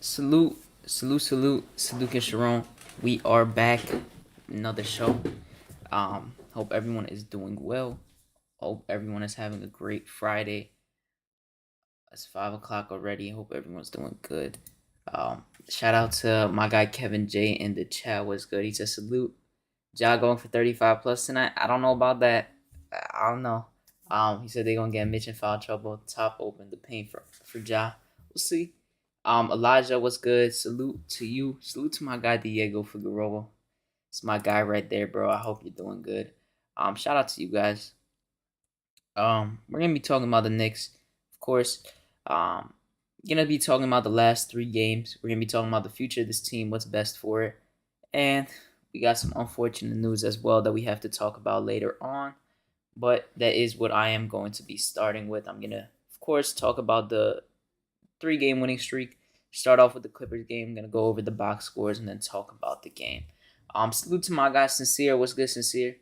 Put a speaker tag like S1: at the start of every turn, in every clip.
S1: Salute, HadukenSharon. We are back. Another show. Hope everyone is doing well. Hope everyone is having a great Friday. It's 5 o'clock already. Hope everyone's doing good. Shout out to my guy Kevin J in the chat. Was good. He said salute. Ja going for 35 plus tonight. I don't know about that. I don't know. He said they're gonna get Mitch in foul trouble. Top open the paint for Ja. We'll see. Elijah, what's good? Salute to you. Salute to my guy Diego Figueroa. It's my guy right there, bro. I hope you're doing good. Shout out to you guys. We're gonna be talking about the Knicks, of course. Gonna be talking about the last 3 games. We're gonna be talking about the future of this team, what's best for it, and we got some unfortunate news as well that we have to talk about later on. But that is what I am going to be starting with. I'm gonna, of course, talk about the 3 game winning streak. Start off with the Clippers game. I'm gonna go over the box scores and then talk about the game. Salute to my guy Sincere. What's good, Sincere?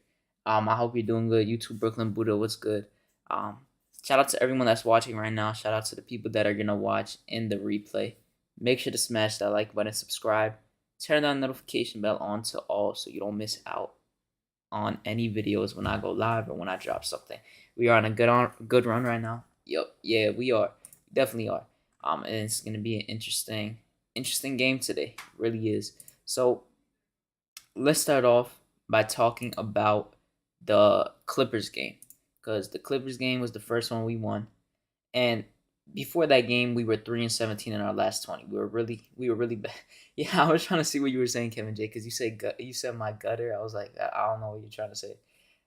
S1: I hope you're doing good. YouTube Brooklyn Buddha. What's good? Um, Shout out to everyone that's watching right now. Shout out to the people that are gonna watch in the replay. Make sure to smash that like button, subscribe, turn that notification bell on to all so you don't miss out on any videos when I go live or when I drop something. We are on a good run right now. Yup, yeah, we are. We definitely are. And it's gonna be an interesting game today. It really is. So let's start off by talking about the Clippers game, because the Clippers game was the first one we won, and before that game we were 3-17 in our last 20. We were really bad. Yeah, I was trying to see what you were saying, Kevin J, because you said my gutter. I was like, I don't know what you're trying to say.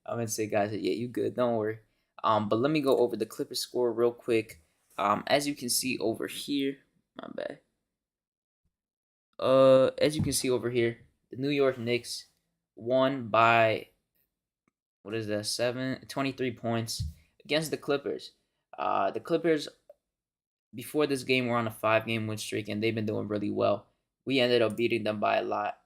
S1: I meant to say, guys, yeah, you good, don't worry. But let me go over the Clippers score real quick. As you can see over here, my bad. As you can see over here, the New York Knicks won by, what is that, 23 points against the Clippers. The Clippers, before this game, were on a 5 game win streak, and they've been doing really well. We ended up beating them by a lot,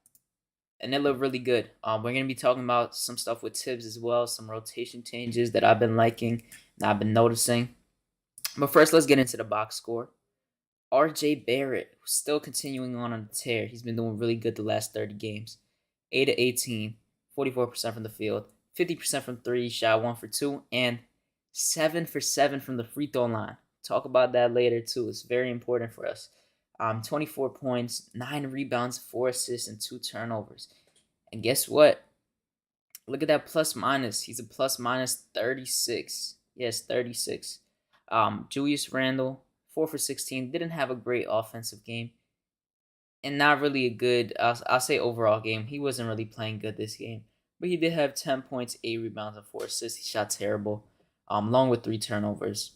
S1: and it looked really good. We're going to be talking about some stuff with Tibbs as well, some rotation changes that I've been liking and I've been noticing. But first, let's get into the box score. RJ Barrett, still continuing on a tear. He's been doing really good the last 30 games. 8 to 18, 44% from the field, 50% from 3, shot 1 for 2, and 7 for 7 from the free throw line. Talk about that later too. It's very important for us. 24 points, 9 rebounds, 4 assists, and 2 turnovers. And guess what? Look at that plus minus. He's a plus minus 36. Yes, 36. Julius Randle, 4 for 16. Didn't have a great offensive game. And not really a good, I'll say, overall game. He wasn't really playing good this game. But he did have 10 points, 8 rebounds, and 4 assists. He shot terrible, along with 3 turnovers.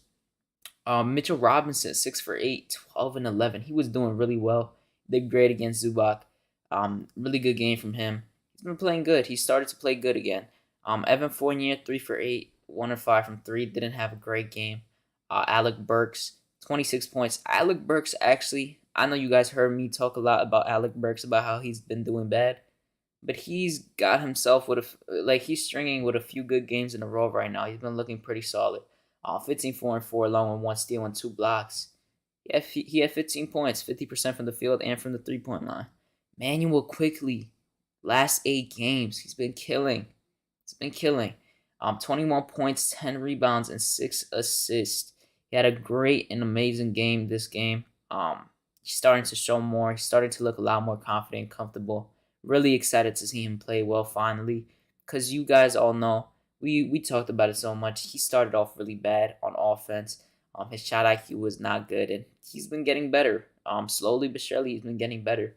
S1: Mitchell Robinson, 6 for 8, 12 and 11. He was doing really well. Did great against Zubac. Really good game from him. He's been playing good. He started to play good again. Evan Fournier, 3 for 8, 1 and 5 from 3. Didn't have a great game. Alec Burks, 26 points. Alec Burks, actually, I know you guys heard me talk a lot about Alec Burks, about how he's been doing bad. But he's got himself with he's stringing with a few good games in a row right now. He's been looking pretty solid. 15, 4 and 4, along with 1 steal and 2 blocks. He had 15 points, 50% from the field and from the 3-point line. Manuel Quickly, last 8 games, he's been killing. He's been killing. 21 points, 10 rebounds, and 6 assists. He had a great and amazing game this game. He's starting to show more. He's starting to look a lot more confident and comfortable. Really excited to see him play well finally, because you guys all know, we talked about it so much. He started off really bad on offense. His shot IQ was not good, and he's been getting better. Slowly but surely, he's been getting better.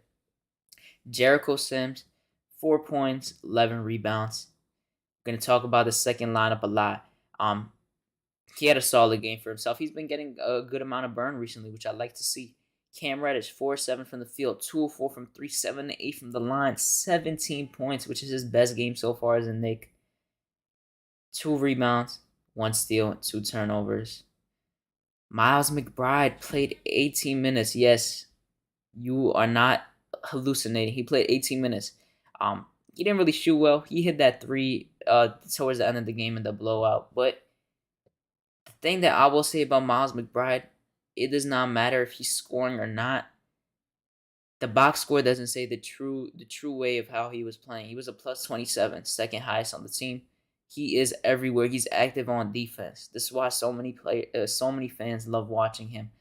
S1: Jericho Sims, 4 points, 11 rebounds. Going to talk about the second lineup a lot. He had a solid game for himself. He's been getting a good amount of burn recently, which I like to see. Cam Reddish, 4-7 from the field, 2-4 from 3, 7-8 from the line, 17 points, which is his best game so far as a Knick. 2 rebounds, 1 steal, 2 turnovers. Miles McBride played 18 minutes. Yes, you are not hallucinating. He played 18 minutes. He didn't really shoot well. He hit that 3 towards the end of the game in the blowout. But the thing that I will say about Miles McBride, it does not matter if he's scoring or not. the box score doesn't say the true way of how he was playing. He was a plus 27, second highest on the team. He is everywhere. He's active on defense. This is why so many fans love watching him,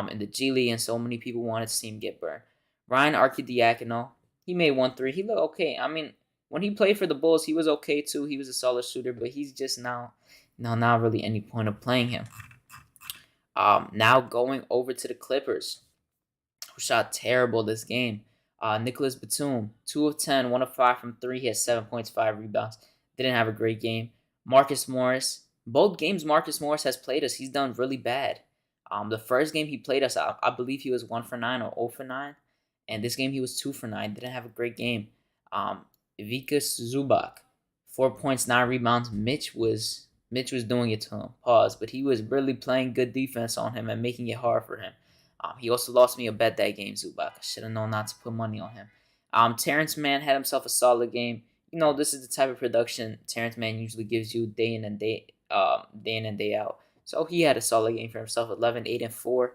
S1: in the G League, and so many people wanted to see him get burned. Ryan Arcidiacono, he made 1 3. He looked okay. I mean, when he played for the Bulls, he was okay too. He was a solid shooter, but he's just now, not really any point of playing him. Now going over to the Clippers, who shot terrible this game. Nicholas Batum, 2 of 10, 1 of 5 from 3. He had 7 points, 5 rebounds. Didn't have a great game. Marcus Morris, both games Marcus Morris has played us, he's done really bad. The first game he played us, I believe he was 1 for 9 or 0 for 9. And this game he was 2 for 9. Didn't have a great game. Vikas Zubac, 4 points, 9 rebounds. Mitch was doing it to him. Pause. But he was really playing good defense on him and making it hard for him. He also lost me a bet that game, Zubac. I should have known not to put money on him. Terrence Mann had himself a solid game. This is the type of production Terrence Mann usually gives you day in and day out. So he had a solid game for himself, 11, 8, and 4.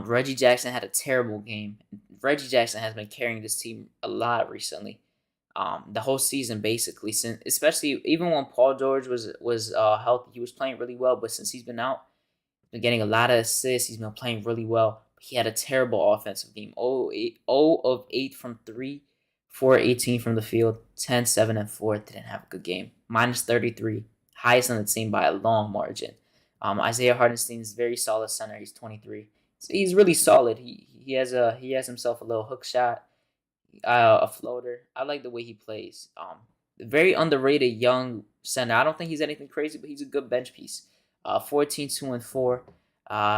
S1: Reggie Jackson had a terrible game. Reggie Jackson has been carrying this team a lot recently. The whole season basically, since especially even when Paul George was healthy, he was playing really well. But since he's been out, he's been getting a lot of assists. He's been playing really well. He had a terrible offensive game. 0 of 8 from 3, 4 18 from the field, 10, 7, and 4. Didn't have a good game. Minus 33, highest on the team by a long margin. Isaiah Hartenstein is very solid center. He's 23. So he's really solid. He has himself a little hook shot, a floater. I like the way he plays. Very underrated young center. I don't think he's anything crazy, but he's a good bench piece. 14, 2, and 4.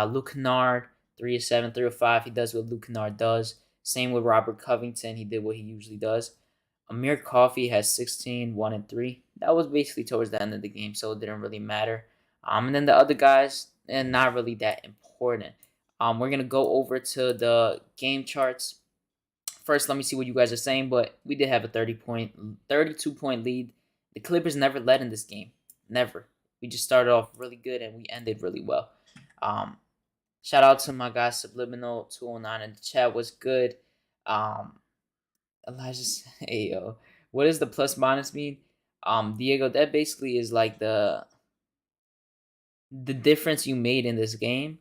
S1: Luke Kennard, 3 of 7, 3 of 5. He does what Luke Kennard does. Same with Robert Covington. He did what he usually does. Amir Coffey has 16, 1, and 3. That was basically towards the end of the game, so it didn't really matter. And then the other guys, not really that important. We're going to go over to the game charts. First, let me see what you guys are saying, but we did have a 32-point lead. The Clippers never led in this game. Never. We just started off really good, and we ended really well. Shout out to my guy Subliminal 209 in the chat. Was good. Elijah, hey yo, what does the plus minus mean? Diego, that basically is like the difference you made in this game.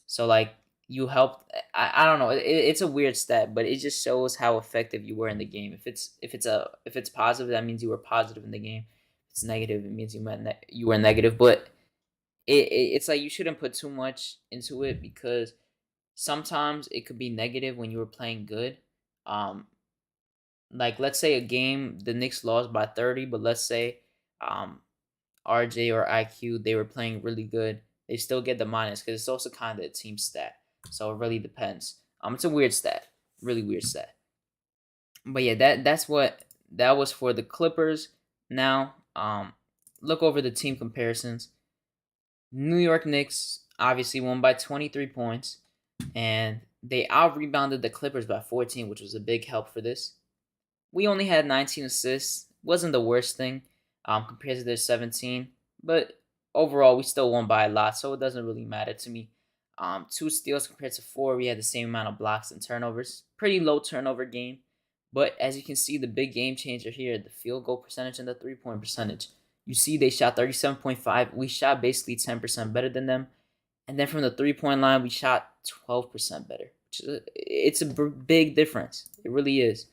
S1: So like you helped. I don't know. It's a weird stat, but it just shows how effective you were in the game. If it's positive, that means you were positive in the game. If it's negative, it means you were negative. But it's like you shouldn't put too much into it because sometimes it could be negative when you were playing good. Like let's say a game the Knicks lost by 30, but let's say RJ or IQ they were playing really good. They still get the minus because it's also kind of a team stat. So it really depends. It's a weird stat, really weird stat. But yeah, that was for the Clippers. Now, look over the team comparisons. New York Knicks obviously won by 23 points, and they out-rebounded the Clippers by 14, which was a big help for this. We only had 19 assists. Wasn't the worst thing compared to their 17, but overall we still won by a lot, so it doesn't really matter to me. 2 steals compared to 4. We had the same amount of blocks and turnovers. Pretty low turnover game, but as you can see, the big game changer here, the field goal percentage and the 3-point percentage. You see they shot 37.5. We shot basically 10% better than them. And then from the 3-point line, we shot 12% better. It's a big difference. It really is.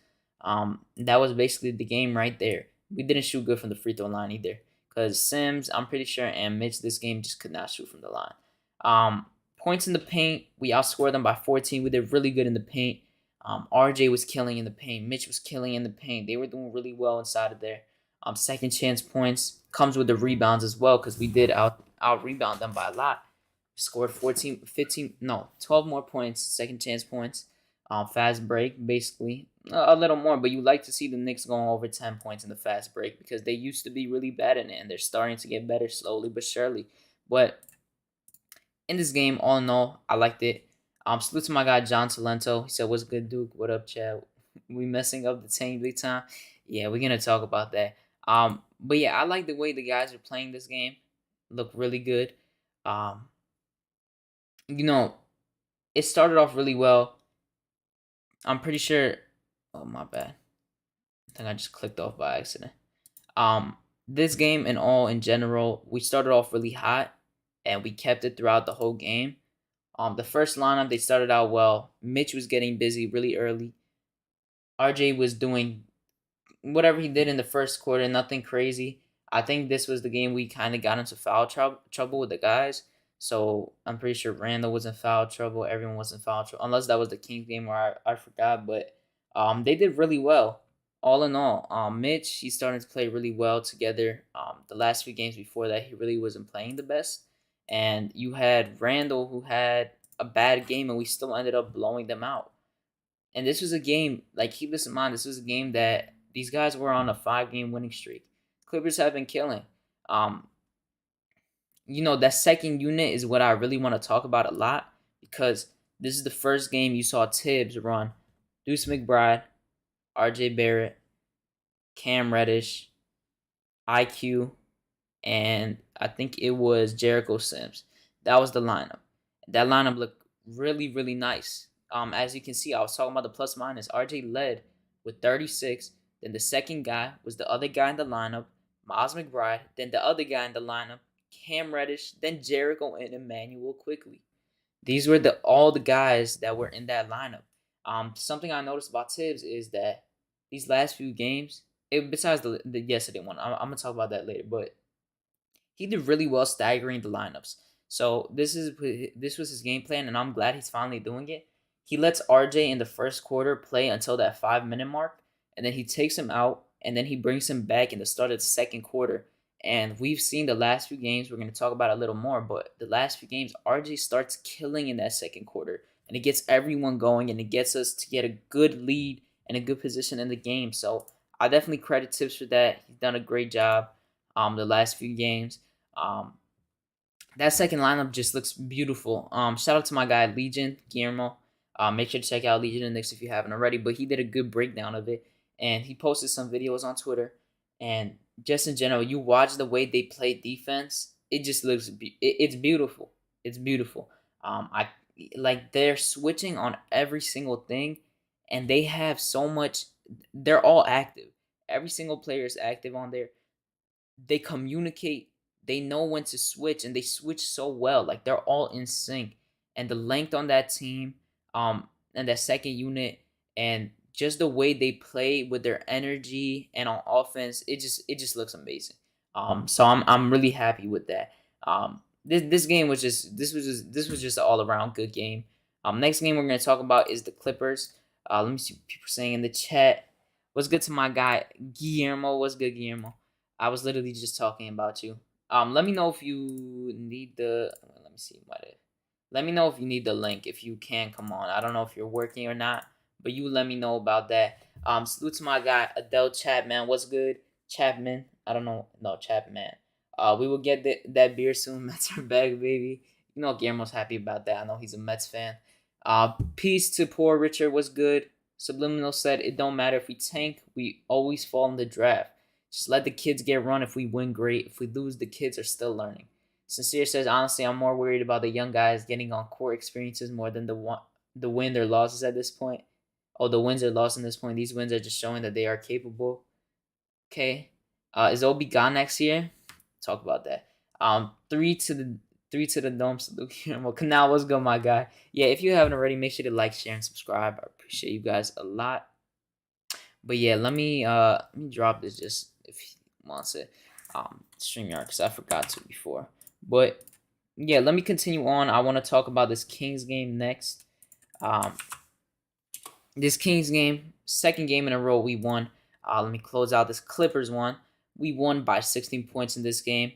S1: That was basically the game right there. We didn't shoot good from the free throw line either. Because Sims, I'm pretty sure, and Mitch this game just could not shoot from the line. Points in the paint, we outscored them by 14. We did really good in the paint. RJ was killing in the paint. Mitch was killing in the paint. They were doing really well inside of there. Second chance points comes with the rebounds as well because we did out rebound them by a lot. Scored 12 more points, second chance points. Fast break, basically. A little more, but you like to see the Knicks going over 10 points in the fast break because they used to be really bad in it, and they're starting to get better slowly but surely. But in this game, all in all, I liked it. Salute to my guy, John Salento. He said, what's good, Duke? What up, Chad? We messing up the team big time? Yeah, we're going to talk about that. But yeah, I like the way the guys are playing this game. Look really good. It started off really well. I'm pretty sure. Oh, my bad. I think I just clicked off by accident. Um, this game and all in general, we started off really hot, and we kept it throughout the whole game. The first lineup they started out well. Mitch was getting busy really early. RJ was doing whatever he did in the first quarter, nothing crazy. I think this was the game we kind of got into foul trouble with the guys. So I'm pretty sure Randle was in foul trouble. Everyone was in foul trouble, unless that was the Kings game where I forgot. But they did really well, all in all. Mitch, he's starting to play really well together. The last few games before that, he really wasn't playing the best. And you had Randle, who had a bad game, and we still ended up blowing them out. And this was a game, like, keep this in mind, this was a game that these guys were on a 5-game winning streak. Clippers have been killing. Um, that second unit is what I really want to talk about a lot, because this is the first game you saw Tibbs run Deuce McBride, RJ Barrett, Cam Reddish, IQ, and I think it was Jericho Sims. That was the lineup. That lineup looked really, really nice. As you can see, I was talking about the plus minus. RJ led with 36. Then the second guy was the other guy in the lineup, Miles McBride. Then the other guy in the lineup, Cam Reddish. Then Jericho and Emmanuel quickly. These were all the guys that were in that lineup. Something I noticed about Tibbs is that these last few games, besides the yesterday one, I'm gonna talk about that later, but he did really well staggering the lineups. So this was his game plan, and I'm glad he's finally doing it. He lets RJ in the first quarter play until that 5-minute mark, and then he takes him out, and then he brings him back in the start of the second quarter. And we've seen the last few games. We're going to talk about it a little more, but the last few games, RJ starts killing in that second quarter, and it gets everyone going, and it gets us to get a good lead and a good position in the game. So I definitely credit Tibbs for that. He's done a great job the last few games. Um, that second lineup just looks beautiful. Shout out to my guy Legion Guillermo. Make sure to check out Legion and Knicks if you haven't already. But he did a good breakdown of it, and he posted some videos on Twitter. And just in general, you watch the way they play defense. It just looks. It's beautiful. It's beautiful. I like they're switching on every single thing, and they have so much. They're all active. Every single player is active on there. They communicate, they know when to switch, and they switch so well. Like, they're all in sync. And the length on that team, and that second unit, and just the way they play with their energy and on offense, it just looks amazing. So I'm really happy with that. This game was just this was just an all around good game. Next game we're gonna talk about is the Clippers. Let me see what people saying in the chat. What's good to my guy Guillermo? What's good, Guillermo? I was literally just talking about you. Let me know if you need the. Let me see. Let me know if you need the link. If you can, come on. I don't know if you're working or not, but you let me know about that. Salute to my guy Adele Chapman. What's good, Chapman? I don't know. No, Chapman. We will get that beer soon. Mets are back, baby. You know Guillermo's happy about that. I know he's a Mets fan. Peace to poor Richard. What's good? Subliminal said it don't matter if we tank. We always fall in the draft. Just let the kids get run. If we win, great. If we lose, the kids are still learning. Sincere says, honestly, I'm more worried about the young guys getting on court experiences more than the win or losses at this point. Oh, the wins or losses at this point. These wins are just showing that they are capable. Okay. Is Obi gone next year? Talk about that. Three to the dome. Salute. Well, Canal, what's good, my guy? Yeah, if you haven't already, make sure to like, share, and subscribe. I appreciate you guys a lot. But yeah, let me drop this just if he wants it. StreamYard, because I forgot to before. But yeah, let me continue on. I want to talk about this Kings game next. This Kings game, second game in a row we won. Let me close out this Clippers one. We won by 16 points in this game.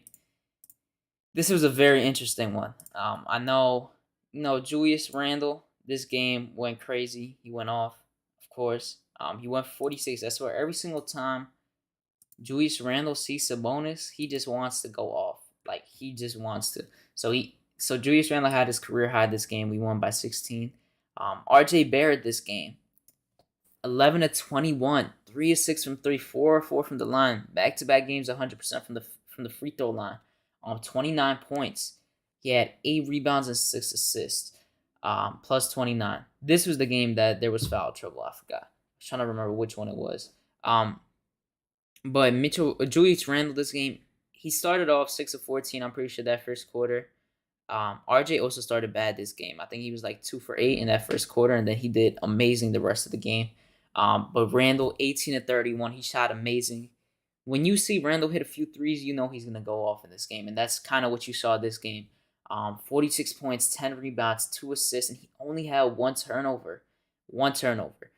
S1: This was a very interesting one. I know, Julius Randle, this game went crazy. He went off, of course. He went 46. I swear, every single time Julius Randle sees Sabonis, he just wants to go off. Like, he just wants to. So Julius Randle had his career high this game. We won by 16. RJ Barrett this game, 11 of 21, 3 of 6 from 3, 4 of 4 from the line. Back-to-back games, 100% from the free throw line. 29 points. He had 8 rebounds and 6 assists. plus 29. This was the game that there was foul trouble. I forgot. I was trying to remember which one it was. But Julius Randle this game, he started off 6 of 14. I'm pretty sure that first quarter. RJ also started bad this game. I think he was like 2 for 8 in that first quarter, and then he did amazing the rest of the game. But Randle, 18 to 31, he shot amazing. When you see Randle hit a few threes, you know he's gonna go off in this game, and that's kind of what you saw this game. 46 points, 10 rebounds, 2 assists, and he only had one turnover. One turnover.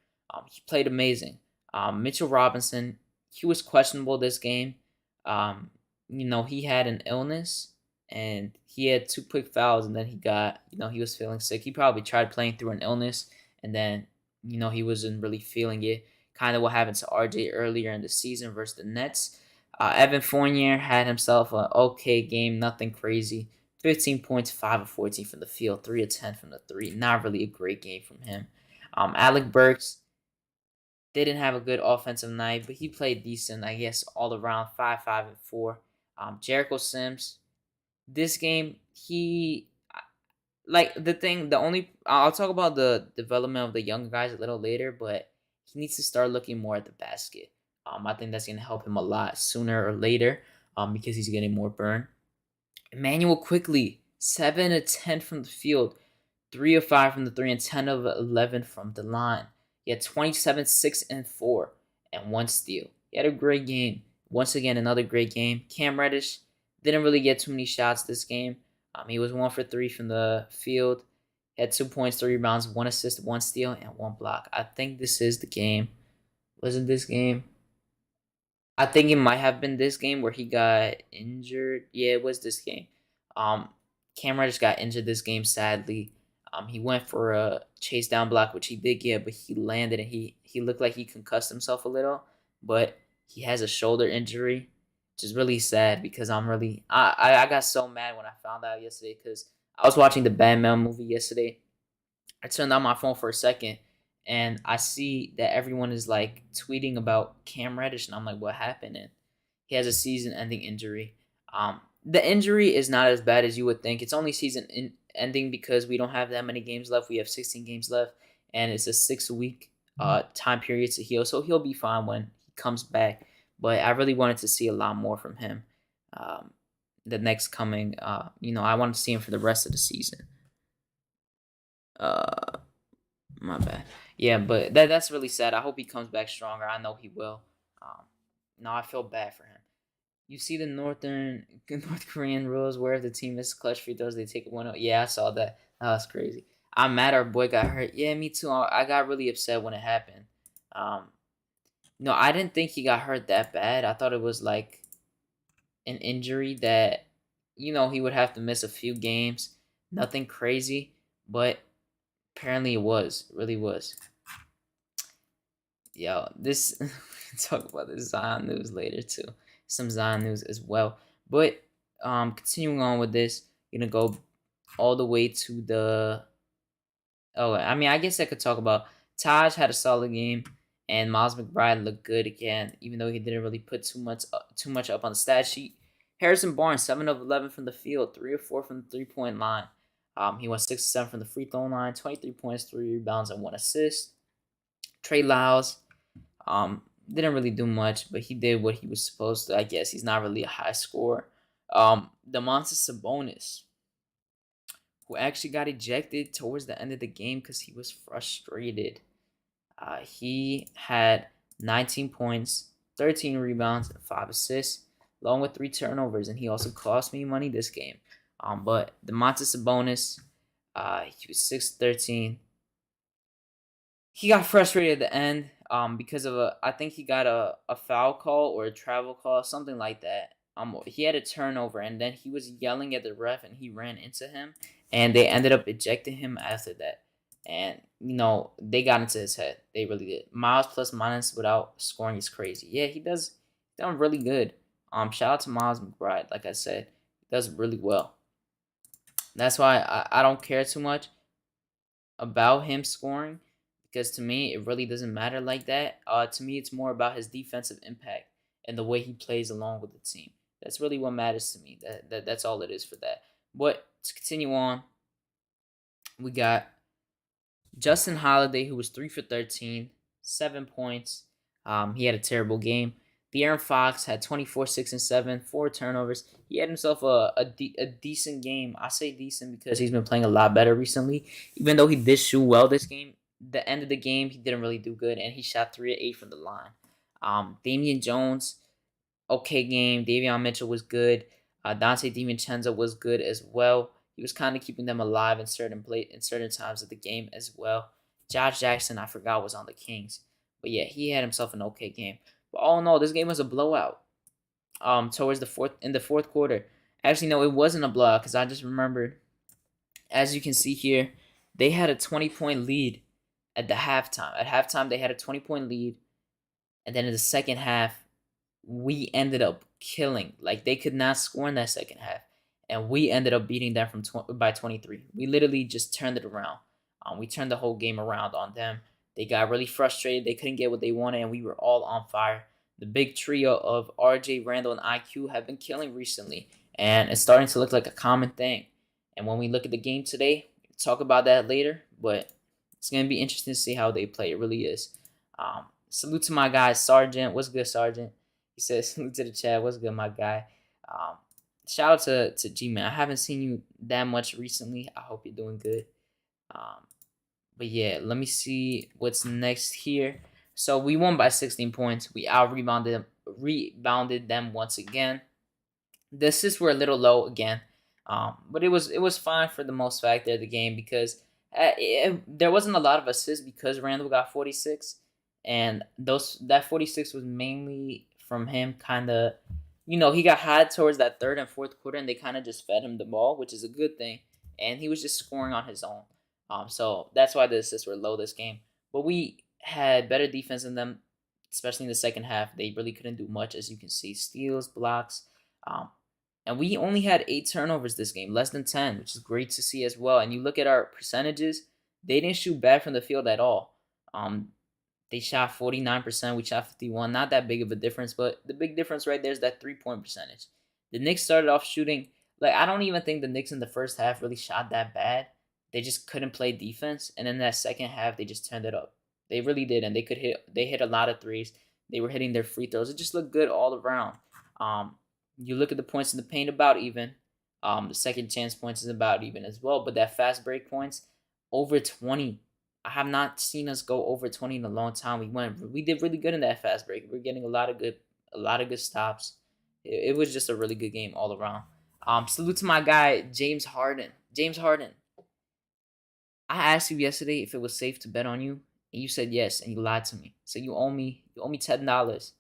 S1: He played amazing. Mitchell Robinson, he was questionable this game. He had an illness and he had 2 quick fouls, and then he was feeling sick. He probably tried playing through an illness, and then, he wasn't really feeling it. Kind of what happened to RJ earlier in the season versus the Nets. Evan Fournier had himself an okay game, nothing crazy. 15 points, 5 of 14 from the field, 3 of 10 from the three. Not really a great game from him. Alec Burks didn't have a good offensive night, but he played decent, I guess, all around. 5, 5, and 4. Jericho Sims, this game, I'll talk about the development of the younger guys a little later, but he needs to start looking more at the basket. I think that's going to help him a lot sooner or later, because he's getting more burn. Emmanuel Quickly, 7 of 10 from the field, 3 of 5 from the 3, and 10 of 11 from the line. He had 27, 6, and 4, and 1 steal. He had a great game. Once again, another great game. Cam Reddish didn't really get too many shots this game. He was 1 for 3 from the field. He had 2 points, 3 rebounds, 1 assist, 1 steal, and 1 block. I think this is the game. Wasn't this game? I think it might have been this game where he got injured. Yeah, it was this game. Cam Reddish got injured this game, sadly. He went for a chase down block, which he did get, but he landed, and he looked like he concussed himself a little. But he has a shoulder injury, which is really sad because I got so mad when I found out yesterday because I was watching the Batman movie yesterday. I turned on my phone for a second, and I see that everyone is like tweeting about Cam Reddish, and I'm like, what happened? And he has a season-ending injury. The injury is not as bad as you would think. It's only season-ending because we don't have that many games left. We have 16 games left, and it's a 6-week time period to heal. So he'll be fine when he comes back. But I really wanted to see a lot more from him. The next coming, I want to see him for the rest of the season. My bad. Yeah, but that's really sad. I hope he comes back stronger. I know he will. No, I feel bad for him. You see the North Korean rules where if the team misses clutch free throws, they take 1-0. Yeah, I saw that. That was crazy. I'm mad our boy got hurt. Yeah, me too. I got really upset when it happened. No, I didn't think he got hurt that bad. I thought it was like an injury that, he would have to miss a few games. Nothing crazy, but apparently it was. It really was. Yo, this we can talk about this Zion news later too. Some Zion news as well. But continuing on with this, gonna go all the way to the. Oh, I guess I could talk about Taj had a solid game, and Miles McBride looked good again, even though he didn't really put too much up on the stat sheet. Harrison Barnes, 7 of 11 from the field, 3 of 4 from the 3-point line. He went 6 of 7 from the free throw line, 23 points, 3 rebounds, and 1 assist. Trey Lyles, didn't really do much, but he did what he was supposed to. I guess he's not really a high scorer. Domantas Sabonis, who actually got ejected towards the end of the game because he was frustrated. He had 19 points, 13 rebounds, and 5 assists, along with 3 turnovers, and he also cost me money this game. But Domantas Sabonis, he was 6-13. He got frustrated at the end because of I think he got a foul call or a travel call, something like that. He had a turnover, and then he was yelling at the ref, and he ran into him, and they ended up ejecting him after that. And, they got into his head. They really did. Miles plus minus without scoring is crazy. Yeah, he does. He's done really good. Shout out to Miles McBride. Like I said, he does really well. That's why I don't care too much about him scoring, because to me, it really doesn't matter like that. To me, it's more about his defensive impact and the way he plays along with the team. That's really what matters to me. That's all it is for that. But to continue on We got Justin Holiday, who was 3 for 13, 7 points. He had a terrible game. De'Aaron Fox had 24, 6, and 7, 4 turnovers. He had himself a decent game. I say decent because he's been playing a lot better recently. Even though he did shoot well this game, the end of the game, he didn't really do good, and he shot 3 of 8 from the line. Damian Jones, okay game. Davion Mitchell was good. Dante DiVincenzo was good as well. He was kind of keeping them alive in certain times of the game as well. Josh Jackson, I forgot, was on the Kings, but yeah, he had himself an okay game. But all in all, this game was a blowout. Towards the fourth quarter, actually no, it wasn't a blowout because I just remembered. As you can see here, they had a 20-point lead at the halftime. At halftime, they had a 20-point lead, and then in the second half, we ended up killing. Like, they could not score in that second half, and we ended up beating them by 23. We literally just turned it around. We turned the whole game around on them. They got really frustrated. They couldn't get what they wanted, and we were all on fire. The big trio of RJ, Randle, and IQ have been killing recently, and it's starting to look like a common thing. And when we look at the game today, we'll talk about that later, but it's going to be interesting to see how they play. It really is. Salute to my guy, Sergeant. What's good, Sergeant? He says, salute to the chat. What's good, my guy? Shout out to G-Man. I haven't seen you that much recently. I hope you're doing good. But yeah, let me see what's next here. So we won by 16 points. We rebounded them once again. The assists were a little low again, but it was fine for the most factor of the game because there wasn't a lot of assists because Randle got 46, and that 46 was mainly from him. Kind of, he got hot towards that third and fourth quarter, and they kind of just fed him the ball, which is a good thing, and he was just scoring on his own. So that's why the assists were low this game. But we had better defense than them, especially in the second half. They really couldn't do much, as you can see. Steals, blocks, and we only had 8 turnovers this game, less than 10, which is great to see as well. And you look at our percentages, they didn't shoot bad from the field at all. They shot 49%, we shot 51%. Not that big of a difference, but the big difference right there is that 3-point percentage. The Knicks started off shooting, I don't even think the Knicks in the first half really shot that bad. They just couldn't play defense, and in that second half, they just turned it up. They really did, and they hit a lot of threes. They were hitting their free throws. It just looked good all around. You look at the points in the paint, about even. The second chance points is about even as well. But that fast break points, over 20. I have not seen us go over 20 in a long time. We did really good in that fast break. We're getting a lot of good stops. It was just a really good game all around. Salute to my guy James Harden. James Harden. I asked you yesterday if it was safe to bet on you, and you said yes, and you lied to me. So you owe me $10.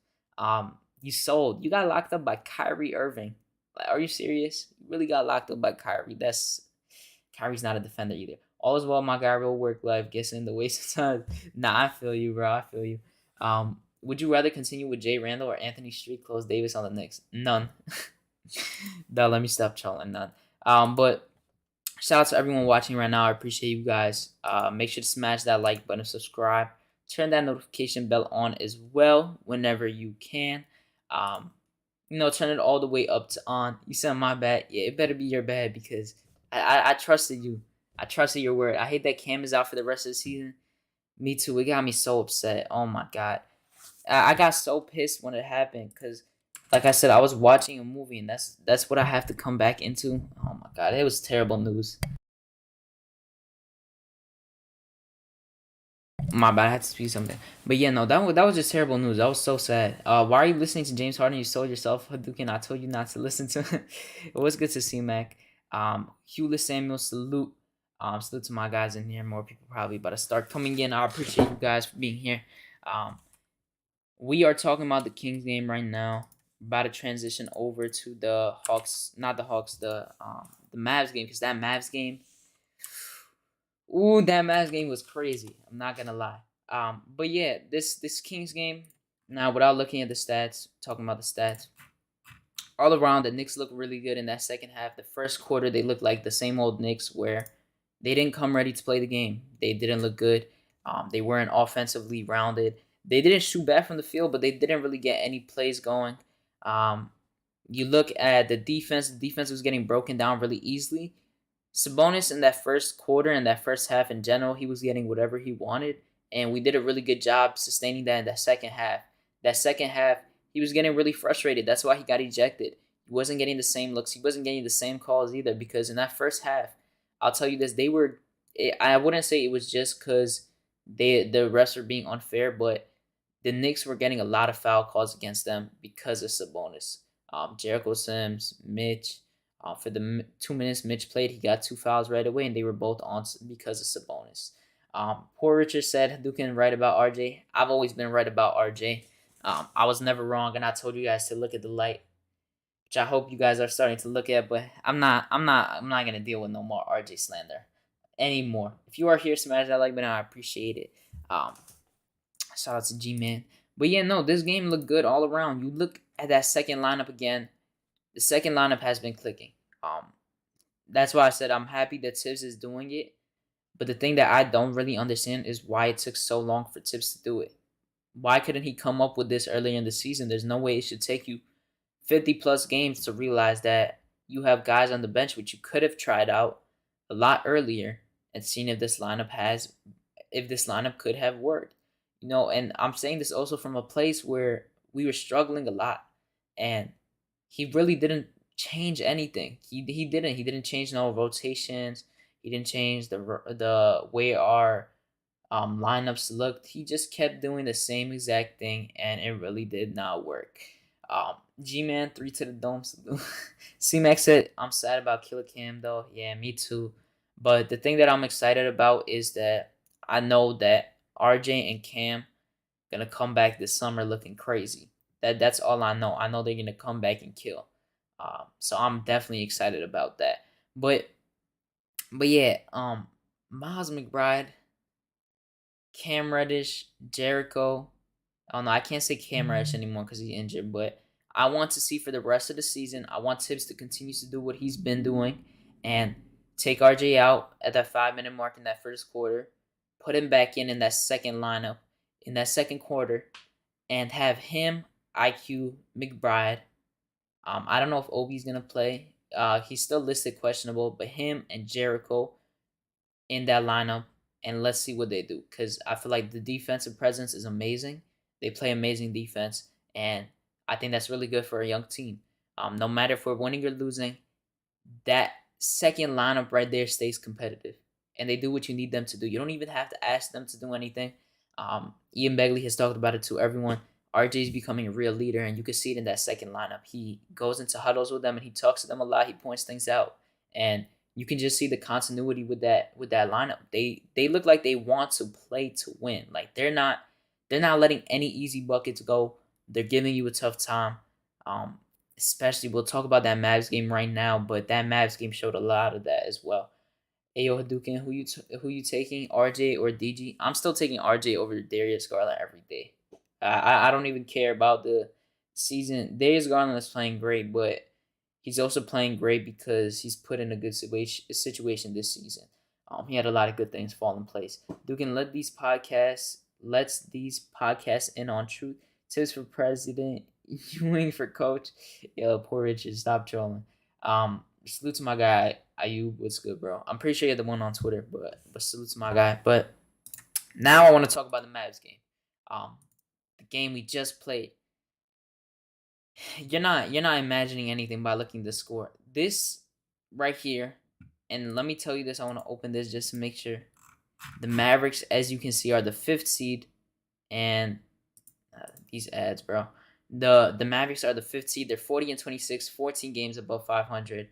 S1: You sold. You got locked up by Kyrie Irving. Are you serious? You really got locked up by Kyrie. Kyrie's not a defender either. All is well, my guy. Real work life gets in the waste of time. Nah, I feel you, bro. I feel you. Would you rather continue with Jay Randle or Anthony Street close Davis on the Knicks? None. No, let me stop trolling. None. But shout out to everyone watching right now. I appreciate you guys. Make sure to smash that like button, subscribe, turn that notification bell on as well whenever you can. Turn it all the way up to on. You said my bad. Yeah, it better be your bad because I trusted you. I trusted your word. I hate that Cam is out for the rest of the season. Me too. It got me so upset. Oh my god. I got so pissed when it happened because, like I said, I was watching a movie and that's what I have to come back into. Oh my god, it was terrible news. My bad, I had to speak something. But yeah, no, that was just terrible news. That was so sad. Why are you listening to James Harden? You sold yourself, Hadouken. I told you not to listen to it. It was good to see Mac. Hewlett Samuel, salute. Salute to my guys in here. More people probably about to start coming in. I appreciate you guys for being here. We are talking about the Kings game right now. About to transition over to the Hawks, not the Hawks, the Mavs game, because that Mavs game was crazy. I'm not gonna lie. But yeah, this Kings game. Now, without looking at the stats, talking about the stats, all around the Knicks look really good in that second half. The first quarter, they looked like the same old Knicks where they didn't come ready to play the game. They didn't look good. They weren't offensively rounded. They didn't shoot bad from the field, but they didn't really get any plays going. You look at the defense. The defense was getting broken down really easily. Sabonis in that first quarter and that first half in general, he was getting whatever he wanted, and we did a really good job sustaining that in that second half. That second half, he was getting really frustrated. That's why he got ejected. He wasn't getting the same looks. He wasn't getting the same calls either because in that first half, I'll tell you this, they were. I wouldn't say it was just because the refs were being unfair, but the Knicks were getting a lot of foul calls against them because of Sabonis. Jericho Sims, Mitch. For the 2 minutes Mitch played, he got 2 fouls right away, and they were both on because of Sabonis. Poor Richard said Haduken right about RJ. I've always been right about RJ. I was never wrong, and I told you guys to look at the light, which I hope you guys are starting to look at. But I'm not gonna deal with no more RJ slander anymore. If you are here, smash that like button. I appreciate it. Shout out to G Man. But yeah, no, this game looked good all around. You look at that second lineup again. The second lineup has been clicking. That's why I said I'm happy that Tibbs is doing it. But the thing that I don't really understand is why it took so long for Tibbs to do it. Why couldn't he come up with this earlier in the season? There's no way it should take you 50 plus games to realize that you have guys on the bench which you could have tried out a lot earlier and seen if this lineup could have worked. And I'm saying this also from a place where we were struggling a lot, and he really didn't change anything. He didn't change no rotations. He didn't change the way our lineups looked. He just kept doing the same exact thing, and it really did not work. G-Man, 3 to the dome. C-Max said, I'm sad about Killer Cam, though. Yeah, me too. But the thing that I'm excited about is that I know that RJ and Cam going to come back this summer looking crazy. That's all I know. I know they're going to come back and kill. So I'm definitely excited about that. But yeah, Miles McBride, Cam Reddish, Jericho. Oh no, I can't say Cam Reddish anymore because he's injured. But I want to see for the rest of the season. I want Tibbs to continue to do what he's been doing and take RJ out at that 5 minute mark in that first quarter, put him back in that second lineup in that second quarter, and have him, IQ, McBride. I don't know if Obi's gonna play. He's still listed questionable, but him and Jericho in that lineup, and let's see what they do. Because I feel like the defensive presence is amazing. They play amazing defense, and I think that's really good for a young team. No matter if we're winning or losing, that second lineup right there stays competitive, and they do what you need them to do. You don't even have to ask them to do anything. Ian Begley has talked about it to everyone. RJ is becoming a real leader, and you can see it in that second lineup. He goes into huddles with them, and he talks to them a lot. He points things out, and you can just see the continuity with that lineup. They look like they want to play to win. Like they're not letting any easy buckets go. They're giving you a tough time. Especially we'll talk about that Mavs game right now, but that Mavs game showed a lot of that as well. Ayo Hadouken, who you taking, RJ or DG? I'm still taking RJ over Darius Garland every day. I don't even care about the season. Darius Garland is playing great, but he's also playing great because he's put in a good situation this season. He had a lot of good things fall in place. Duken, lets these podcasts in on truth. Tips for president, Ewing for coach. Yo, poor Richard, stop trolling. Salute to my guy Ayub. What's good, bro? I'm pretty sure you're the one on Twitter, but salute to my guy. But now I want to talk about the Mavs game. The game we just played. You're not imagining anything by looking at the score. This right here, and let me tell you this. I want to open this just to make sure. The Mavericks, as you can see, are the 5th seed, and these ads, bro. The Mavericks are the 5th seed. They're 40-26, 14 games above 500.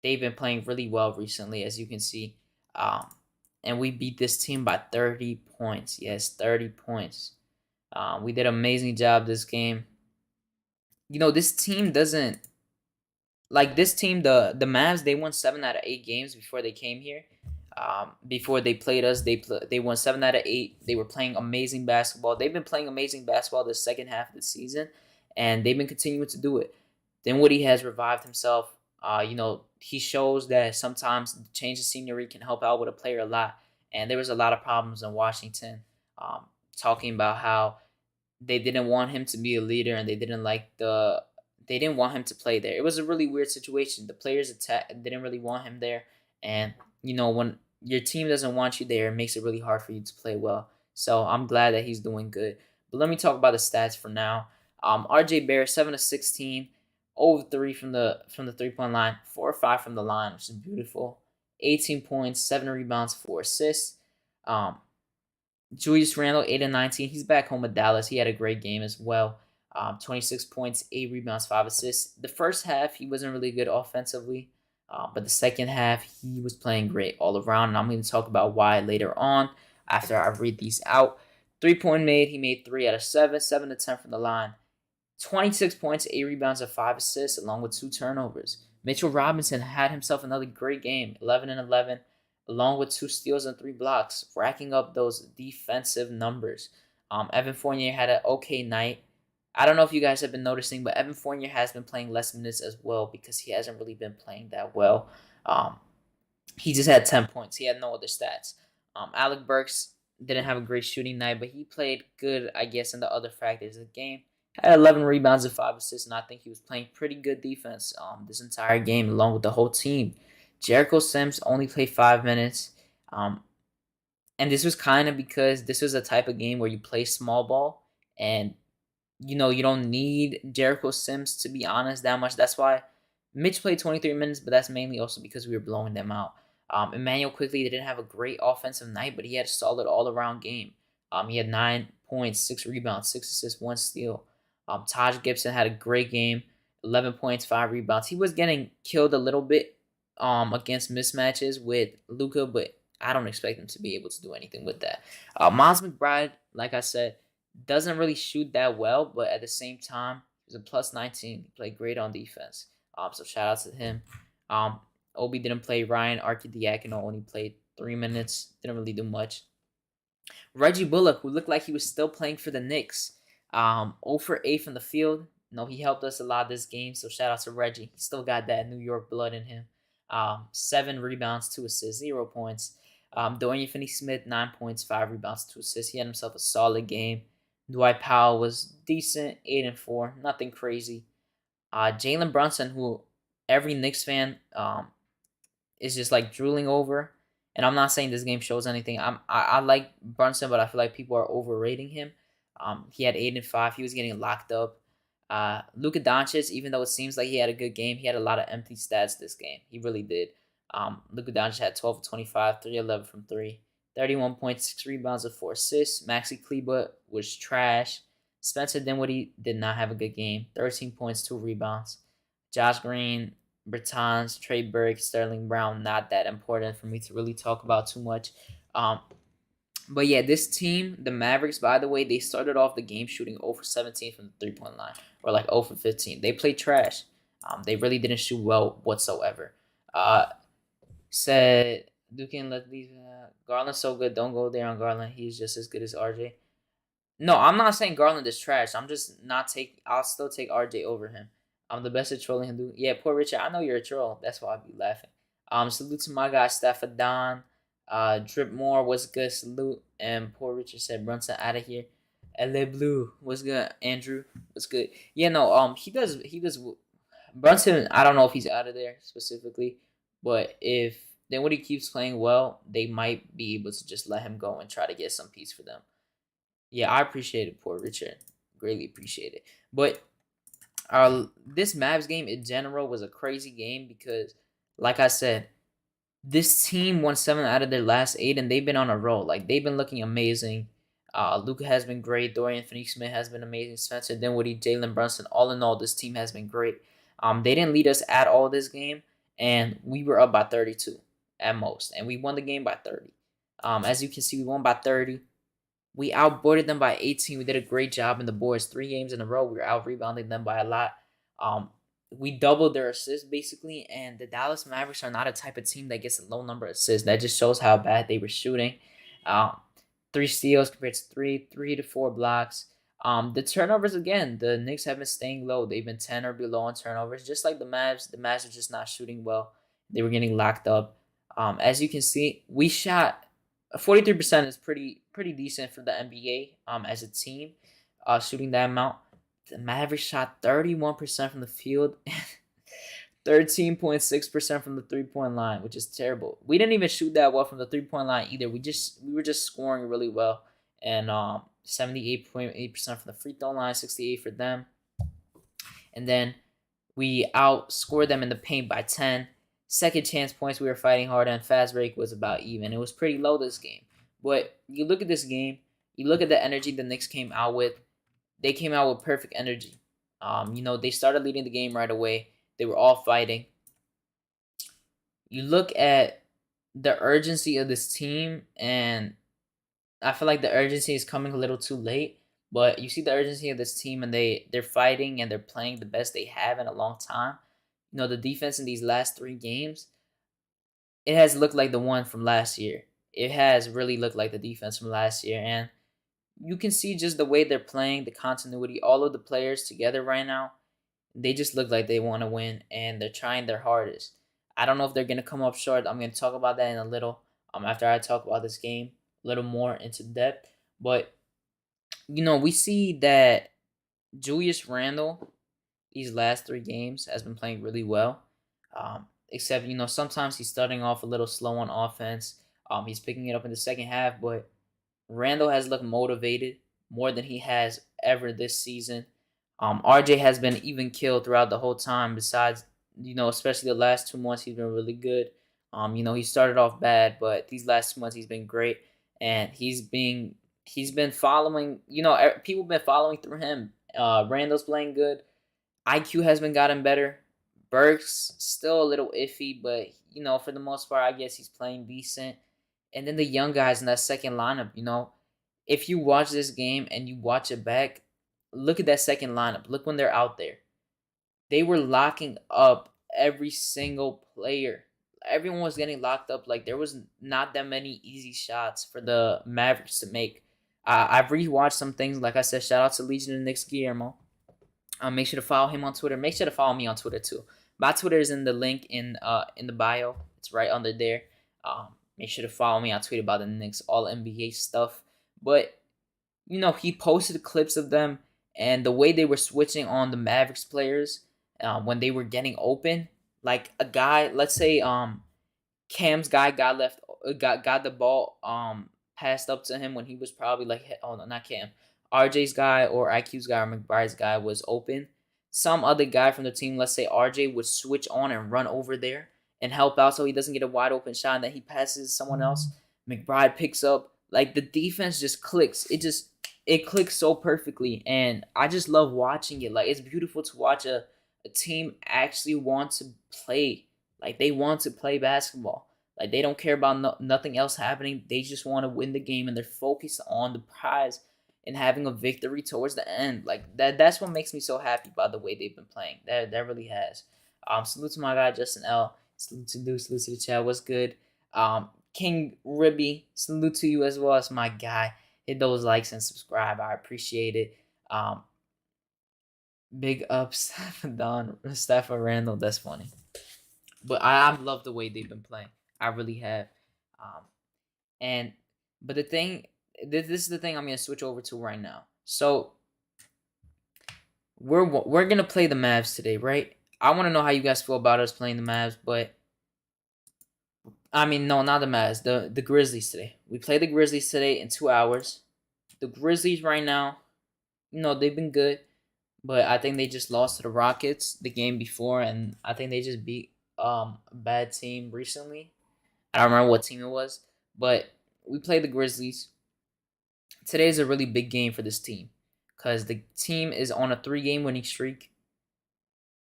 S1: They've been playing really well recently, as you can see. And we beat this team by 30 points. Yes, 30 points. We did an amazing job this game. This team doesn't this team. The Mavs, they won 7 out of 8 games before they came here. Before they played us, they won 7 out of 8. They were playing amazing basketball. They've been playing amazing basketball the second half of the season, and they've been continuing to do it. Dinwiddie has revived himself. He shows that sometimes change of scenery can help out with a player a lot. And there was a lot of problems in Washington, talking about how they didn't want him to be a leader, and they didn't want him to play there. It was a really weird situation. The players didn't really want him there, And when your team doesn't want you there, it makes it really hard for you to play well. So I'm glad that he's doing good. But let me talk about the stats for now. RJ Barrett 7 of 16, 0 of 3 from the 3-point line, 4 of 5 from the line, which is beautiful. 18 points, 7 rebounds, 4 assists. Um, Julius Randle 8 of 19. He's back home with Dallas. He had a great game as well. 26 points, 8 rebounds, 5 assists. The first half he wasn't really good offensively, but the second half he was playing great all around. And I'm going to talk about why later on after I read these out. 3-point made. He made 3 out of 7, 7 to 10 from the line. 26 points, 8 rebounds, and 5 assists, along with 2 turnovers. Mitchell Robinson had himself another great game, 11 and 11, along with 2 steals and 3 blocks, racking up those defensive numbers. Evan Fournier had an okay night. I don't know if you guys have been noticing, but Evan Fournier has been playing less minutes as well because he hasn't really been playing that well. He just had 10 points. He had no other stats. Alec Burks didn't have a great shooting night, but he played good, I guess, in the other factors of the game. Had 11 rebounds and 5 assists, and I think he was playing pretty good defense this entire game, along with the whole team. Jericho Sims only played 5 minutes, and this was kind of because this was a type of game where you play small ball, and you don't need Jericho Sims, to be honest, that much. That's why Mitch played 23 minutes, but that's mainly also because we were blowing them out. Emmanuel quickly didn't have a great offensive night, but he had a solid all-around game. He had 9 points, 6 rebounds, 6 assists, 1 steal. Taj Gibson had a great game, 11 points, 5 rebounds. He was getting killed a little bit against mismatches with Luka, but I don't expect him to be able to do anything with that. Miles McBride, like I said, doesn't really shoot that well, but at the same time, he's a plus 19. He played great on defense. So shout out to him. Obi didn't play. Ryan Arcidiacono only played 3 minutes. Didn't really do much. Reggie Bullock, who looked like he was still playing for the Knicks, 0 for 8 from the field. He helped us a lot this game, so shout out to Reggie. He still got that New York blood in him. 7 rebounds, 2 assists, 0 points. Dorian Finney-Smith, 9 points, 5 rebounds, 2 assists. He had himself a solid game. Dwight Powell was decent, 8 and 4, nothing crazy. Jalen Brunson, who every Knicks fan is just like drooling over. And I'm not saying this game shows anything. I like Brunson, but I feel like people are overrating him. He had 8 and 5. He was getting locked up. Luka Doncic, even though it seems like he had a good game, he had a lot of empty stats this game. He really did. Luka Doncic had 12 of 25, 3-11 from 3, 31.6 rebounds with 4 assists. Maxi Kleber was trash. Spencer Dinwiddie did not have a good game. 13 points, 2 rebounds. Josh Green, Bertans, Trey Burke, Sterling Brown, not that important for me to really talk about too much. But yeah, this team, the Mavericks, by the way, they started off the game shooting 0 for 17 from the 3-point line, or like 0 for 15. They played trash. They really didn't shoot well whatsoever. Said Duke let these Garland's so good. Don't go there on Garland. He's just as good as RJ. No, I'm not saying Garland is trash. I'm just not take. I'll still take RJ over him. I'm the best at trolling him. Yeah, poor Richard. I know you're a troll. That's why I be laughing. Salute to my guy Stafford Don. Drip Moore was good. Salute. And poor Richard said Brunson out of here. LA Blue was good. Andrew was good. Yeah, no. He does. Brunson. I don't know if he's out of there specifically, but if Dinwiddie keeps playing well, they might be able to just let him go and try to get some peace for them. Yeah, I appreciate it, poor Richard. Greatly appreciate it. But this Mavs game in general was a crazy game because, like I said, this team won 7 out of their last 8, and they've been on a roll. Like, they've been looking amazing. Luka has been great. Dorian Finney-Smith has been amazing. Spencer Dinwiddie, Jalen Brunson. All in all, this team has been great. They didn't lead us at all this game, and we were up by 32 at most, and we won the game by 30. As you can see, we won by 30. We outboarded them by 18. We did a great job in the boards. 3 games in a row, we were out-rebounding them by a lot. We doubled their assists, basically, and the Dallas Mavericks are not a type of team that gets a low number of assists. That just shows how bad they were shooting. 3 steals compared to 3 to 4 blocks. The turnovers, again, the Knicks have been staying low. They've been 10 or below on turnovers, just like the Mavs. The Mavs are just not shooting well. They were getting locked up. As you can see, we shot 43% is pretty decent for the NBA as a team, shooting that amount. The Mavericks shot 31% from the field, 13.6% from the 3-point line, which is terrible. We didn't even shoot that well from the 3-point line either. We were just scoring really well. And 78.8% from the free throw line, 68 for them. And then we outscored them in the paint by 10. Second chance points we were fighting hard, and fast break was about even. It was pretty low this game. But you look at this game, you look at the energy the Knicks came out with. They came out with perfect energy. They started leading the game right away. They were all fighting. You look at the urgency of this team, and I feel like the urgency is coming a little too late. But you see the urgency of this team, and they're fighting and they're playing the best they have in a long time. The defense in these last 3 games, it has looked like the one from last year. It has really looked like the defense from last year, and you can see just the way they're playing, the continuity, all of the players together right now. They just look like they want to win, and they're trying their hardest. I don't know if they're going to come up short. I'm going to talk about that in a little after I talk about this game a little more into depth. But, we see that Julius Randle, these last 3 games, has been playing really well. Except, sometimes he's starting off a little slow on offense. He's picking it up in the second half, but Randle has looked motivated more than he has ever this season. RJ has been even killed throughout the whole time. Besides, especially the last 2 months, he's been really good. He started off bad, but these last 2 months he's been great, and he's been following. People been following through him. Randall's playing good. IQ has been gotten better. Burks still a little iffy, but for the most part, I guess he's playing decent. And then the young guys in that second lineup, if you watch this game and you watch it back, look at that second lineup. Look when they're out there. They were locking up every single player. Everyone was getting locked up. Like, there was not that many easy shots for the Mavericks to make. I've rewatched some things. Like I said, shout out to Legion of Knicks Guillermo. Make sure to follow him on Twitter. Make sure to follow me on Twitter too. My Twitter is in the link in the bio. It's right under there. Make sure to follow me. I tweet about the Knicks, all NBA stuff. But he posted clips of them and the way they were switching on the Mavericks players when they were getting open. Like a guy, let's say Cam's guy got the ball passed up to him when he was probably like, oh no, not Cam. RJ's guy or IQ's guy or McBride's guy was open. Some other guy from the team, let's say RJ, would switch on and run over there and help out so he doesn't get a wide open shot and then he passes someone else. McBride picks up. Like, the defense just clicks. It clicks so perfectly, and I just love watching it. Like, it's beautiful to watch a team actually want to play. Like, they want to play basketball. Like, they don't care about nothing else happening. They just want to win the game, and they're focused on the prize and having a victory towards the end. Like, that's what makes me so happy by the way they've been playing. That really has. Salute to my guy Justin L. Salute to the chat. What's good? King Ribby, salute to you as well as my guy. Hit those likes and subscribe. I appreciate it. Big ups, Stephen Randle. That's funny. But I love the way they've been playing. I really have. But the thing, this is the thing I'm gonna switch over to right now. So we're gonna play the Mavs today, right? I want to know how you guys feel about us playing the Mavs, but no, not the Mavs. The Grizzlies today. We play the Grizzlies today in 2 hours. The Grizzlies right now, they've been good, but I think they just lost to the Rockets the game before, and I think they just beat a bad team recently. I don't remember what team it was, but we play the Grizzlies. Today is a really big game for this team because the team is on a 3-game winning streak.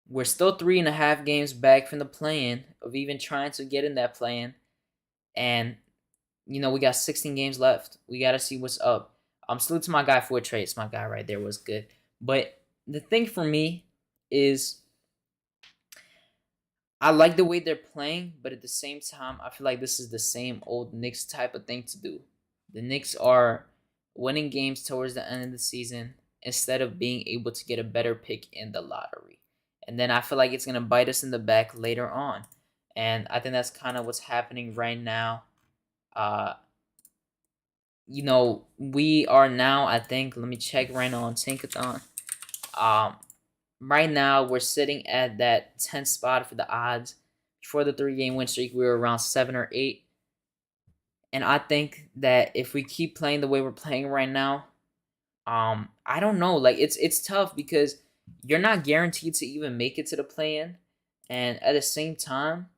S1: We're still 3.5 games back from the play-in of even trying to get in that play-in. And, we got 16 games left. We got to see what's up. Salute to my guy for Trace. My guy right there was good. But the thing for me is I like the way they're playing, but at the same time, I feel like this is the same old Knicks type of thing to do. The Knicks are winning games towards the end of the season instead of being able to get a better pick in the lottery. And then I feel like it's going to bite us in the back later on. And I think that's kind of what's happening right now. We are now, I think, let me check right now on Tinkathon. right now we're sitting at that 10th spot for the odds. Before the 3-game win streak, we were around 7 or 8. And I think that if we keep playing the way we're playing right now, I don't know. Like it's tough because you're not guaranteed to even make it to the play-in, and at the same time,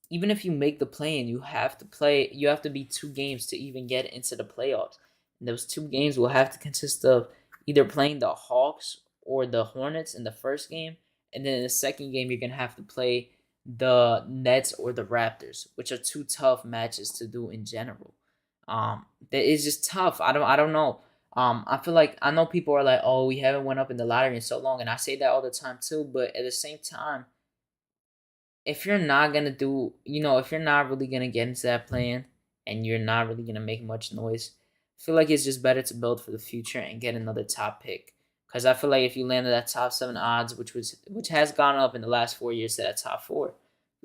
S1: even if you make the play-in, you have to play. You have to be 2 games to even get into the playoffs. And those 2 games will have to consist of either playing the Hawks or the Hornets in the first game, and then in the second game, you're gonna have to play the Nets or the Raptors, which are 2 tough matches to do in general. That is just tough. I don't know. I feel like I know people are like, oh, we haven't went up in the lottery in so long, and I say that all the time too. But at the same time, if you're not gonna do, if you're not really gonna get into that plan and you're not really gonna make much noise, I feel like it's just better to build for the future and get another top pick. Because I feel like if you landed that top 7 odds, which has gone up in the last 4 years to that top 4,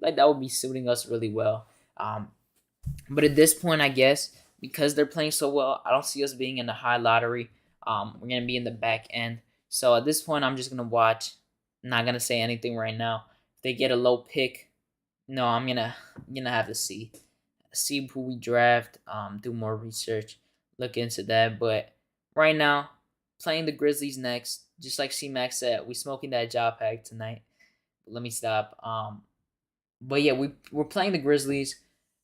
S1: like that would be suiting us really well. But at this point, I guess because they're playing so well, I don't see us being in the high lottery. We're gonna be in the back end. So at this point, I'm just gonna watch. Not gonna say anything right now. If they get a low pick, no, I'm gonna have to see who we draft. Do more research, look into that. But right now, playing the Grizzlies next. Just like C Max said, we smoking that job pack tonight. Let me stop. But yeah, we're playing the Grizzlies.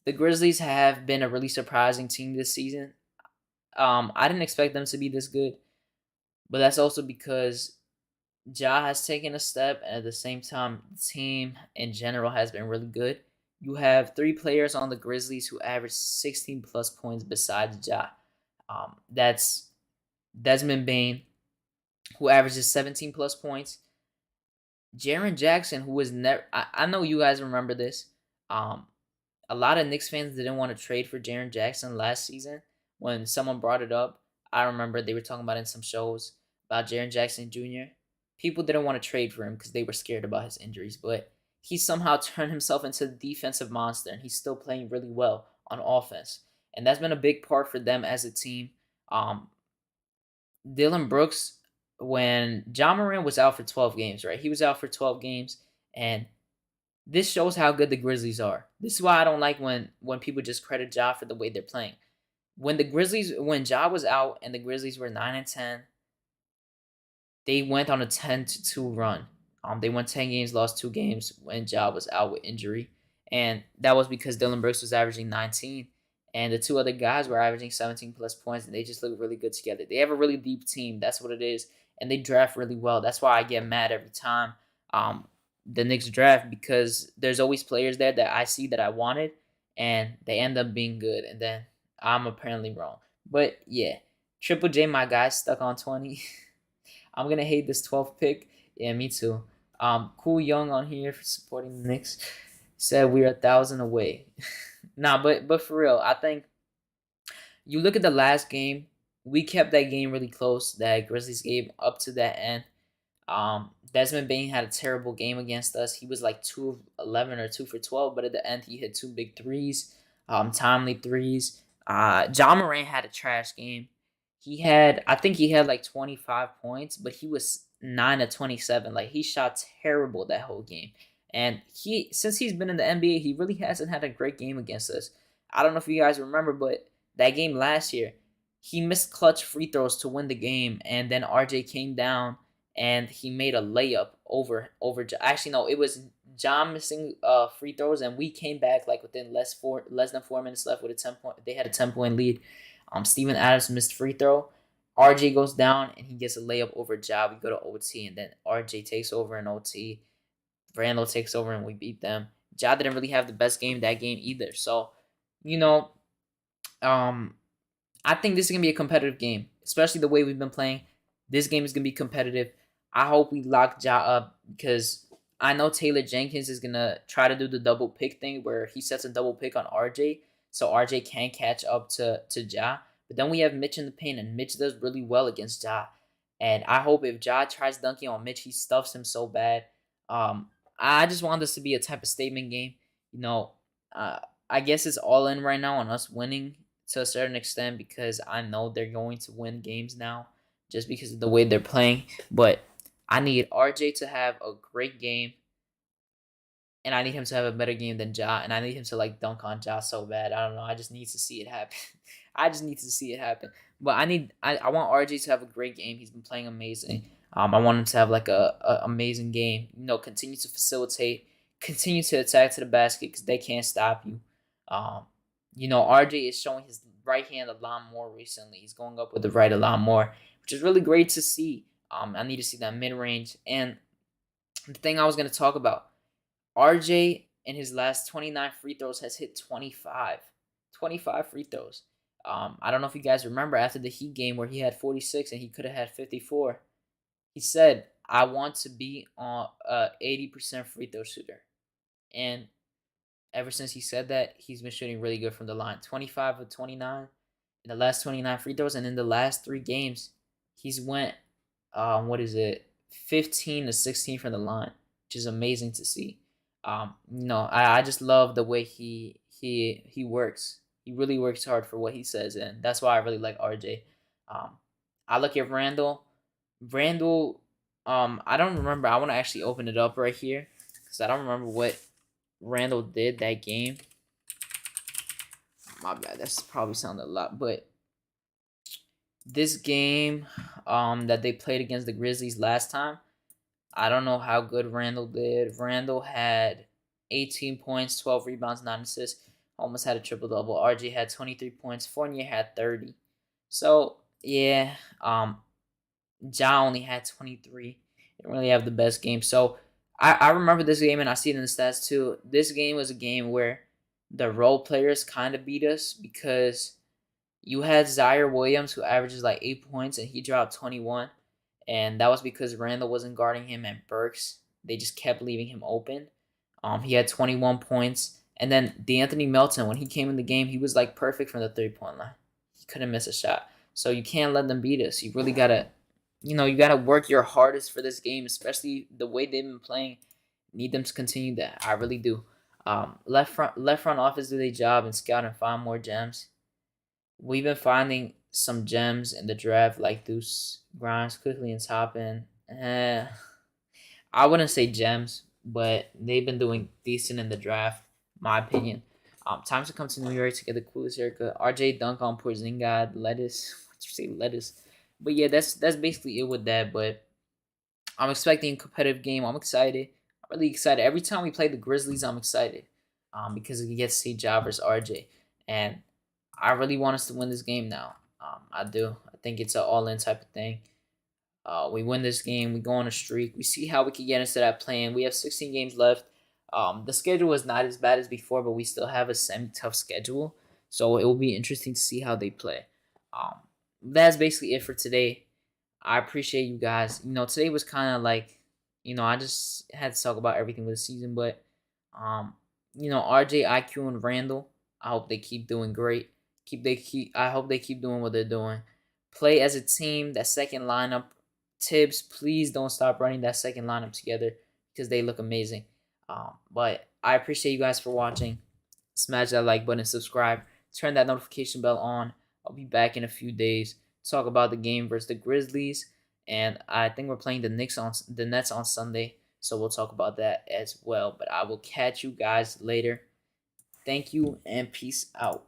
S1: The Grizzlies have been a really surprising team this season. I didn't expect them to be this good, but that's also because Ja has taken a step, and at the same time, the team in general has been really good. You have 3 players on the Grizzlies who average 16 plus points besides Ja. That's Desmond Bain, who averages 17 plus points. Jaren Jackson, who was never. I know you guys remember this. Um, a lot of Knicks fans didn't want to trade for Jaren Jackson last season. When someone brought it up, I remember they were talking about it in some shows about Jaren Jackson Jr. People didn't want to trade for him because they were scared about his injuries, but he somehow turned himself into a defensive monster, and he's still playing really well on offense. And that's been a big part for them as a team. Um, Dylan Brooks, when John Moran was out for 12 games, right? He was out for 12 games, and this shows how good the Grizzlies are. This is why I don't like when people just credit Ja for the way they're playing. When Ja was out and the Grizzlies were 9-10, they went on a 10-2 run. They won 10 games, lost 2 games when Ja was out with injury, and that was because Dylan Brooks was averaging 19, and the 2 other guys were averaging 17 plus points, and they just look really good together. They have a really deep team. That's what it is, and they draft really well. That's why I get mad every time the Knicks draft, because there's always players there that I see that I wanted, and they end up being good, and then I'm apparently wrong. But yeah, Triple J, my guy, stuck on 20. I'm gonna hate this 12th pick. Yeah, me too. Cool Young on here for supporting the Knicks said we're 1,000 away. Nah, but for real, I think you look at the last game. We kept that game really close. That Grizzlies game up to that end. Desmond Bain had a terrible game against us. He was like 2 of 11 or 2 for 12, but at the end he hit 2 big threes, timely threes. John Moran had a trash game. I think he had like 25 points, but he was 9 of 27. Like he shot terrible that whole game. And since he's been in the NBA, he really hasn't had a great game against us. I don't know if you guys remember, but that game last year, he missed clutch free throws to win the game, and then RJ came down and he made a layup over. Actually, no, it was John missing free throws, and we came back like within less than 4 minutes left with a 10 point. They had a 10 point lead. Steven Adams missed free throw. RJ goes down and he gets a layup over Ja. We go to OT, and then RJ takes over in OT. Randle takes over and we beat them. Ja didn't really have the best game that game either. So, you know, I think this is gonna be a competitive game, especially the way we've been playing. This game is gonna be competitive. I hope we lock Ja up, because I know Taylor Jenkins is gonna try to do the double pick thing where he sets a double pick on RJ, so RJ can catch up to Ja. But then we have Mitch in the paint, and Mitch does really well against Ja. And I hope if Ja tries dunking on Mitch, he stuffs him so bad. I just want this to be a type of statement game. You know, I guess it's all in right now on us winning to a certain extent, because I know they're going to win games now just because of the way they're playing. But I need RJ to have a great game, and I need him to have a better game than Ja, and I need him to like dunk on Ja so bad. I don't know. I just need to see it happen. I just need to see it happen. But I want RJ to have a great game. He's been playing amazing. I want him to have like a amazing game. Continue to facilitate, continue to attack to the basket because they can't stop you. Um, RJ is showing his right hand a lot more recently. He's going up with the right a lot more, which is really great to see. I need to see that mid range. And the thing I was going to talk about, RJ in his last 29 free throws has hit 25. 25 free throws. I don't know if you guys remember after the Heat game where he had 46 and he could have had 54. He said, I want to be on a 80% free throw shooter. And ever since he said that, he's been shooting really good from the line. 25 of 29 in the last 29 free throws. And in the last 3 games, he's went, 15 to 16 from the line, which is amazing to see. I just love the way he works. He really works hard for what he says, and that's why I really like RJ. I look at Randle. Randle, I don't remember. I want to actually open it up right here because I don't remember what Randle did that game. My bad. That's probably sounded a lot, but this game, that they played against the Grizzlies last time, I don't know how good Randle did. Randle had 18 points, 12 rebounds, 9 assists. Almost had a triple-double. RJ had 23 points. Fournier had 30. So, yeah, Ja only had 23. Didn't really have the best game. So, I remember this game, and I see it in the stats too. This game was a game where the role players kind of beat us because you had Zaire Williams, who averages like 8 points, and he dropped 21. And that was because Randle wasn't guarding him and Burks. They just kept leaving him open. He had 21 points. And then DeAnthony Melton, when he came in the game, he was like perfect from the 3-point line. He couldn't miss a shot. So you can't let them beat us. You really gotta, you gotta work your hardest for this game, especially the way they've been playing. Need them to continue that. I really do. Left front office do their job and scout and find more gems. We've been finding some gems in the draft, like Deuce Grimes, quickly and Toppin. I wouldn't say gems, but they've been doing decent in the draft, my opinion. Time to come to New York to get the coolest haircut. RJ dunk on Porzingis, lettuce. What'd you say, lettuce? But yeah, that's basically it with that. But I'm expecting a competitive game. I'm excited. I'm really excited. Every time we play the Grizzlies, I'm excited. Because we get to see Ja versus RJ. And I really want us to win this game now. I do. I think it's an all-in type of thing. We win this game. We go on a streak. We see how we can get into that plan. We have 16 games left. The schedule is not as bad as before, but we still have a semi-tough schedule. So it will be interesting to see how they play. That's basically it for today. I appreciate you guys. Today was kind of like, I just had to talk about everything with the season. But, RJ, IQ, and Randle, I hope they keep doing great. I hope they keep doing what they're doing. Play as a team. That second lineup, Tibbs, please don't stop running that second lineup together because they look amazing. But I appreciate you guys for watching. Smash that like button, subscribe, turn that notification bell on. I'll be back in a few days. Talk about the game versus the Grizzlies, and I think we're playing the Nets on Sunday, so we'll talk about that as well. But I will catch you guys later. Thank you and peace out.